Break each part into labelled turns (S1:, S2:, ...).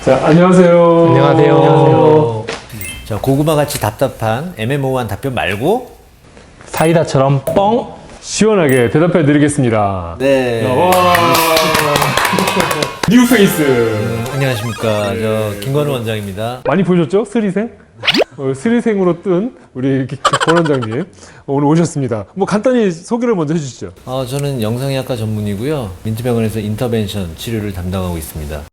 S1: 자, 안녕하세요.
S2: 안녕하세요. 자, 고구마 같이 답답한 애매모호한 답변 말고
S3: 사이다처럼 뻥
S1: 시원하게 대답해 드리겠습니다.
S2: 네.
S1: 와. 뉴페이스.
S2: 안녕하십니까. 저 김건우 원장입니다.
S1: 많이 보셨죠? 스리생? 스리생으로 뜬 우리 권 원장님 오늘 오셨습니다. 뭐 간단히 소개를 먼저 해주시죠.
S2: 저는 영상의학과 전문이고요. 민트병원에서 인터벤션 치료를 담당하고 있습니다.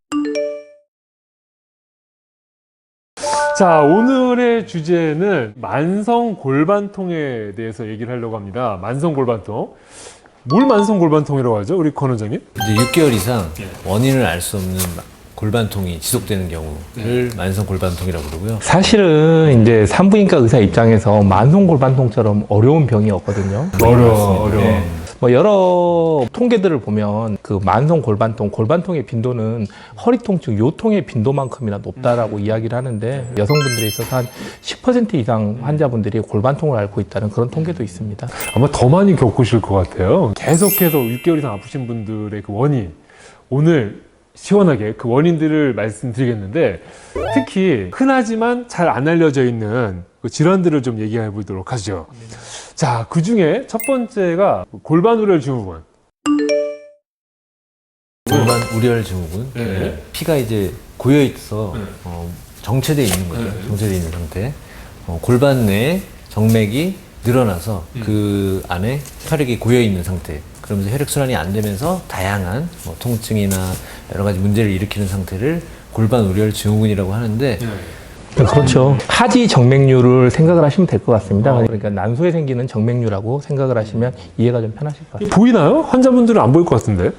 S1: 자, 오늘의 주제는 만성 골반통에 대해서 얘기를 하려고 합니다. 만성 골반통. 뭘 만성 골반통이라고 하죠? 우리 권 원장님?
S2: 이제 6개월 이상 원인을 알 수 없는 골반통이 지속되는 경우를 만성 골반통이라고 그러고요.
S3: 사실은 이제 산부인과 의사 입장에서 만성 골반통처럼 어려운 병이 없거든요.
S1: 어려워.
S3: 뭐 여러 통계들을 보면 그 만성 골반통의 빈도는 허리 통증, 요통의 빈도만큼이나 높다라고 이야기를 하는데 여성분들에 있어서 한 10% 이상 환자분들이 골반통을 앓고 있다는 그런 통계도 있습니다.
S1: 아마 더 많이 겪으실 것 같아요. 계속해서 6개월 이상 아프신 분들의 그 원인, 오늘 시원하게 그 원인들을 말씀드리겠는데, 특히 흔하지만 잘 안 알려져 있는 그 질환들을 좀 얘기해 보도록 하죠. 자, 그 중에 첫 번째가 골반 우열 증후군.
S2: 골반 우열 증후군.
S1: 네.
S2: 피가 이제 고여 있어 정체되어 있는 거죠. 정체되어 있는 상태. 골반 내에 정맥이 늘어나서 그 안에 혈액이 고여 있는 상태. 그러면서 혈액순환이 안 되면서 다양한 통증이나 여러 가지 문제를 일으키는 상태를 골반 우열 증후군이라고 하는데,
S3: 그렇죠. 하지 정맥류를 생각을 하시면 될 것 같습니다. 그러니까 난소에 생기는 정맥류라고 생각을 하시면 이해가 좀 편하실 것 같아요.
S1: 보이나요? 환자분들은 안 보일 것 같은데.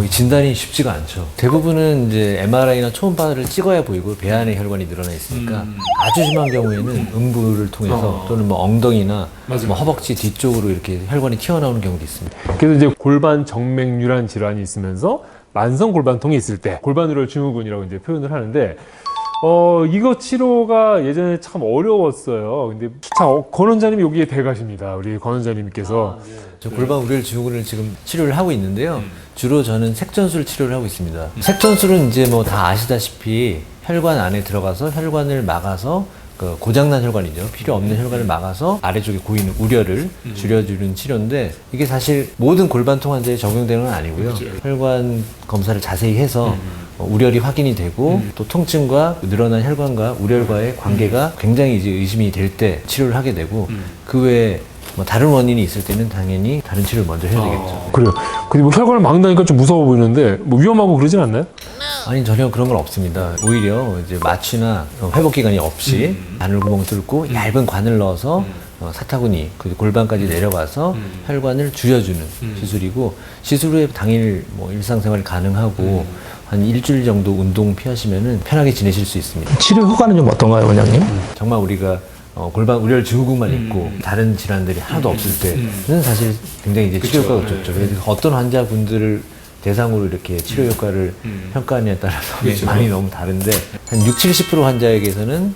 S2: 이 진단이 쉽지가 않죠. 대부분은 이제 MRI나 초음파를 찍어야 보이고 배 안에 혈관이 늘어나 있으니까 아주 심한 경우에는 음부를 통해서 또는 뭐 엉덩이나 뭐 허벅지 뒤쪽으로 이렇게 혈관이 튀어나오는 경우도 있습니다.
S1: 그래서 이제 골반 정맥류란 질환이 있으면서 만성 골반통이 있을 때 골반 우열 증후군이라고 이제 표현을 하는데, 이거 치료가 예전에 참 어려웠어요. 근데 자, 권 원장님이 여기에 대가십니다. 우리 권 원장님께서.
S2: 저 골반 우열 증후군을 지금 치료를 하고 있는데요. 주로 저는 색전술 치료를 하고 있습니다. 색전술은 이제 뭐 다 아시다시피 혈관 안에 들어가서 혈관을 막아서 그 고장난 혈관이죠. 필요 없는 혈관을 막아서 아래쪽에 고이는 우려를 줄여주는 치료인데, 이게 사실 모든 골반통 환자에 적용되는 건 아니고요. 혈관 검사를 자세히 해서 우열이 확인이 되고 또 통증과 늘어난 혈관과 우열과의 관계가 굉장히 이제 의심이 될 때 치료를 하게 되고, 그 외에 뭐 다른 원인이 있을 때는 당연히 다른 치료를 먼저 해야 되겠죠.
S1: 그래요. 근데 뭐 혈관을 막는다니까 좀 무서워 보이는데 뭐 위험하고 그러진 않나요?
S2: 아니, 전혀 그런 건 없습니다. 오히려 이제 마취나 회복 기간이 없이 바늘구멍 뚫고 얇은 관을 넣어서 사타구니, 그 골반까지 내려가서 혈관을 줄여주는 시술이고, 시술 후에 당일 뭐 일상생활 가능하고 한 일주일 정도 운동 피하시면은 편하게 지내실 수 있습니다.
S3: 치료 효과는 좀 어떤가요, 원장님?
S2: 정말 우리가 골반 우열 증후군만 있고 다른 질환들이 하나도 없을 때는 사실 굉장히 이제 치료 효과가 좋죠. 그래서 어떤 환자분들을 대상으로 이렇게 치료 효과를 평가하느냐에 따라서 많이 너무 다른데, 한 60-70% 환자에게서는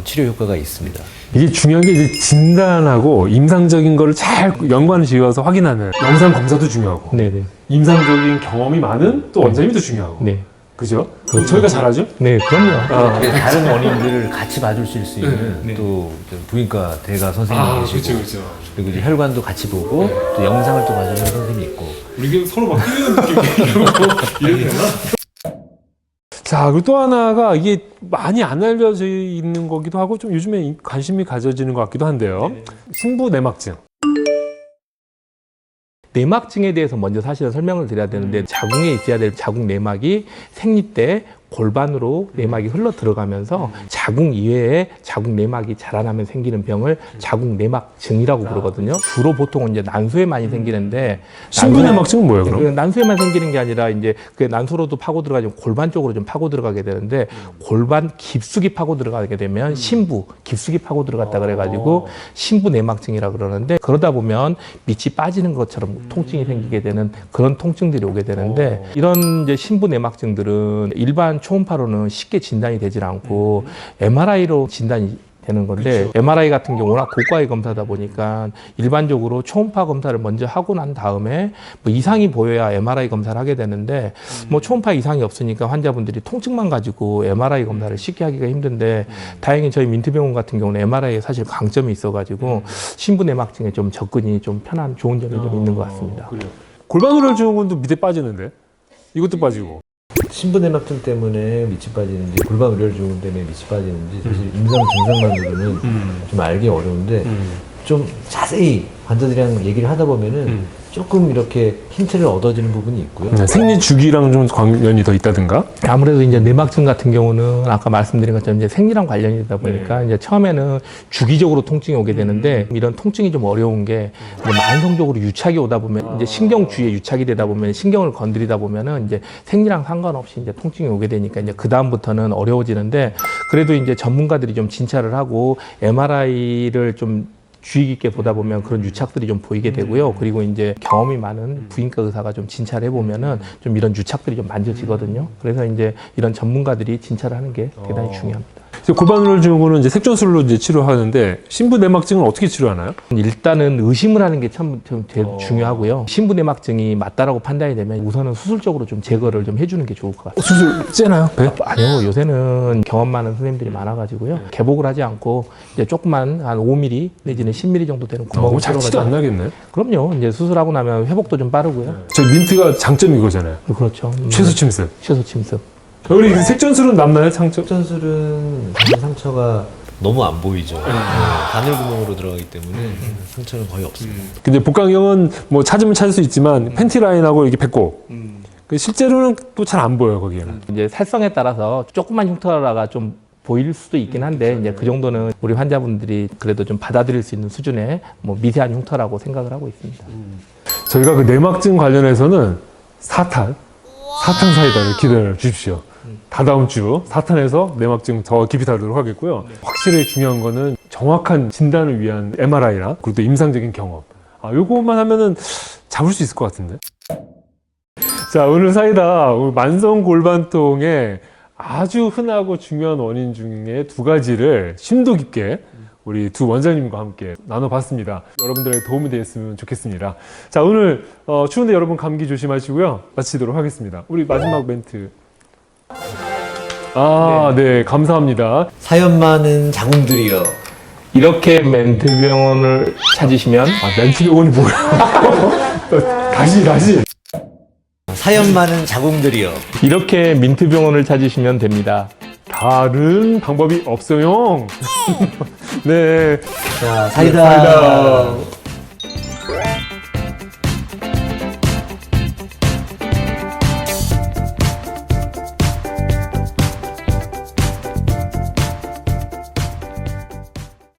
S2: 치료 효과가 있습니다.
S1: 이게 중요한 게 이제 진단하고 임상적인 거를 잘 연관을 지어서 확인하는 영상 검사도 중요하고,
S3: 네네.
S1: 임상적인 경험이 많은 또 원장님이 더 중요하고.
S3: 네.
S1: 그죠? 그럼 저희가 잘하죠?
S3: 네, 그럼요.
S2: 다른 원인들을 같이 봐주실 수 있는 또 부인과 대가 선생님이 계시고, 그리고 이제 혈관도 같이 보고 또 영상을 또 봐주는 선생님이 있고.
S1: 이게 서로 막 뛰는 느낌이 이러면 자, 그리고 또 하나가 이게 많이 안 알려져 있는 거기도 하고 좀 요즘에 관심이 가져지는 것 같기도 한데요. 신부내막증.
S3: 내막증에 대해서 먼저 사실은 설명을 드려야 되는데, 자궁에 있어야 될 자궁 내막이 생리 때 골반으로 내막이 흘러 들어가면서 자궁 이외에 자궁 내막이 자라나면 생기는 병을 자궁 내막증이라고 부르거든요. 주로 보통은 이제 난소에 많이 생기는데,
S1: 신부내막증은 뭐예요, 그럼?
S3: 난소에만 생기는 게 아니라 이제 그 난소로도 파고 들어가지고 골반 쪽으로 좀 파고 들어가게 되는데, 골반 깊숙이 파고 들어가게 되면 신부 깊숙이 파고 들어갔다 그래가지고 신부 내막증이라 그러는데, 그러다 보면 밑이 빠지는 것처럼 통증이 생기게 되는 그런 통증들이 오게 되는데, 이런 이제 신부 내막증들은 일반 초음파로는 쉽게 진단이 되질 않고 MRI로 진단이 되는 건데 MRI 같은 경우 워낙 고가의 검사다 보니까 일반적으로 초음파 검사를 먼저 하고 난 다음에 뭐 이상이 보여야 MRI 검사를 하게 되는데 뭐 초음파 이상이 없으니까 환자분들이 통증만 가지고 MRI 검사를 쉽게 하기가 힘든데 다행히 저희 민트병원 같은 경우는 MRI에 사실 강점이 있어가지고 신부내막증에 좀 접근이 좀 편한 좋은 점이 좀 있는 것 같습니다.
S1: 그래요. 골반우열 증후군도 밑에 빠지는데 이것도 빠지고.
S2: 신부내막증 때문에 밑이 빠지는지 골반우열 증후군 때문에 밑이 빠지는지 사실 임상 증상만으로는 좀 알기 어려운데 좀 자세히 환자들이랑 얘기를 하다 보면은 조금 이렇게 힌트를 얻어지는 부분이 있고요.
S1: 생리 주기랑 좀 관련이 더 있다든가.
S3: 아무래도 이제 내막증 같은 경우는 아까 말씀드린 것처럼 이제 생리랑 관련이 되다 보니까 이제 처음에는 주기적으로 통증이 오게 되는데 이런 통증이 좀 어려운 게 이제 만성적으로 유착이 오다 보면 이제 신경 주위에 유착이 되다 보면 신경을 건드리다 보면은 이제 생리랑 상관없이 이제 통증이 오게 되니까 이제 그 다음부터는 어려워지는데 그래도 이제 전문가들이 좀 진찰을 하고 MRI를 좀 주의 깊게 보다 보면 그런 유착들이 좀 보이게 되고요. 그리고 이제 경험이 많은 부인과 의사가 좀 진찰해 보면은 좀 이런 유착들이 좀 만져지거든요. 그래서 이제 이런 전문가들이 진찰을 하는 게 대단히 중요합니다.
S1: 골반우열 증후군은 이제 색전술로 이제 치료하는데 신부내막증은 어떻게 치료하나요?
S3: 일단은 의심을 하는 게 참 제일 중요하고요. 신부내막증이 맞다라고 판단이 되면 우선은 수술적으로 좀 제거를 좀 해주는 게 좋을 것 같아요.
S1: 수술 째나요? 배?
S3: 아니요, 요새는 경험 많은 선생님들이 많아가지고요. 개복을 하지 않고 이제 조그만 한 5mm 내지는 10mm 정도 되는 구멍을
S1: 잘 티도 안 나겠네.
S3: 그럼요. 이제 수술하고 나면 회복도 좀 빠르고요.
S1: 저희 민트가 장점이 이거잖아요.
S3: 그렇죠.
S1: 최소 침습.
S3: 최소 침습.
S1: 우리 그 색전술은 남나요? 장점?
S2: 색전술은 바늘 상처가 너무 안 보이죠. 바늘구멍으로 들어가기 때문에 상처는 거의 없습니다.
S1: 근데 복강경은 뭐 찾으면 찾을 수 있지만 팬티 라인하고 이게 배꼽. 그 실제로는 또 잘 안 보여요 거기에는.
S3: 이제 살성에 따라서 조그만 흉터라가 좀 보일 수도 있긴 한데 이제 그 정도는 우리 환자분들이 그래도 좀 받아들일 수 있는 수준의 뭐 미세한 흉터라고 생각을 하고 있습니다.
S1: 저희가 그 내막증 관련해서는 사탄 사이다를 기다려 주십시오. 다다음 주 사탄에서 내막증 더 깊이 다루도록 하겠고요. 확실히 중요한 거는 정확한 진단을 위한 MRI나 그리고 또 임상적인 경험. 요것만 하면은 잡을 수 있을 것 같은데. 자, 오늘 사이다 만성 골반통의 아주 흔하고 중요한 원인 중에 두 가지를 심도 깊게 우리 두 원장님과 함께 나눠봤습니다. 여러분들의 도움이 되었으면 좋겠습니다. 자, 오늘 추운데 여러분 감기 조심하시고요. 마치도록 하겠습니다. 우리 마지막 멘트. 네, 감사합니다.
S2: 사연 많은 자궁들이여.
S3: 이렇게 멘트병원을 찾으시면
S1: 멘트병원이 뭐야? 다시.
S2: 사연 많은 자궁들이여.
S3: 이렇게 민트병원을 찾으시면 됩니다.
S1: 다른 방법이 없어요. 네.
S2: 자, 사이다.
S1: 사이다.